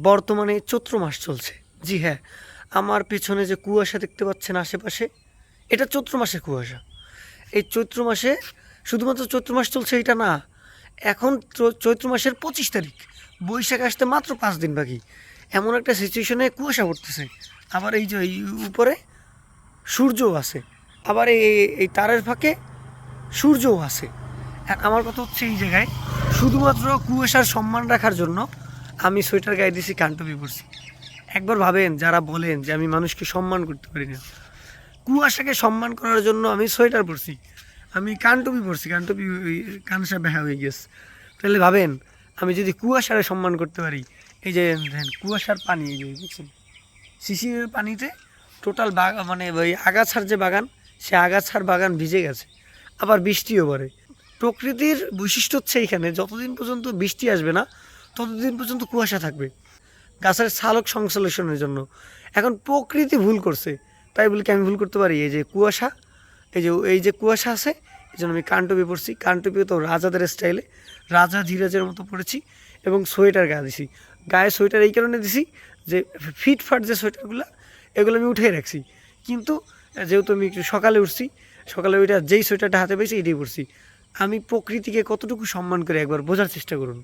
বর্তমানে চৈত্র মাস চলছে। জি হ্যাঁ, আমার পেছনে যে কুয়াশা দেখতে পাচ্ছেন আশেপাশে, এটা চৈত্র মাসের কুয়াশা। এই চৈত্র মাসে শুধুমাত্র চৈত্র মাস চলছে এটা না, এখন চৈত্র মাসের 25 তারিখ, বৈশাখ আসতে মাত্র 5 দিন বাকি। এমন একটা সিচুয়েশনে কুয়াশা পড়তেছে। আবার এই যে এই উপরে সূর্যও আছে, আবার এই তারের ফাঁকে সূর্যও আছে। আর আমার কথা হচ্ছে এই জায়গায় শুধুমাত্র কুয়াশার সম্মান রাখার জন্য আমি সোয়েটার গায়ে দিছি, কানটুপি পরছি। একবার ভাবেন, যারা বলেন যে আমি মানুষকে সম্মান করতে পারি না, কুয়াশাকে সম্মান করার জন্য আমি সোয়েটার পরছি, আমি কানটুপি পরছি, কানটুপি কানসা বেহা হয়ে গেছে। তাহলে ভাবেন, আমি যদি কুয়াশারে সম্মান করতে পারি, এই যে দেখেন কুয়াশার পানি, এই যে দেখছেন শিশিরের পানিতে টোটাল মানে ওই আগাছার যে বাগান, সে আগাছার বাগান ভিজে গেছে, আবার বৃষ্টিও পড়ে। প্রকৃতির বৈশিষ্ট্য হচ্ছে এইখানে যতদিন পর্যন্ত বৃষ্টি আসবে না ততদিন পর্যন্ত কুয়াশা থাকবে, গাছের সালোক সংশ্লেষণের জন্য। এখন প্রকৃতি ভুল করছে, তাই বলি কি আমি ভুল করতে পারি? এই যে কুয়াশা, এই যে কুয়াশা আছে, এই জন্য আমি কানটুপি পরছি। কানটুপিও তো রাজাদের স্টাইলে, রাজা ধীরাজের মতো পরেছি, এবং সোয়েটার গায়ে দিছি। গায়ে সোয়েটার এই কারণে দিছি যে ফিটফাট যে সোয়েটারগুলো, এগুলো আমি উঠিয়ে রাখছি। কিন্তু যেহেতু আমি একটু সকালে উঠছি, সকালে ওইটা যেই সোয়েটারটা হাতে পেয়েছি এটাই পরছি। আমি প্রকৃতিকে কতটুকু সম্মান করে একবার বোঝার চেষ্টা করুন।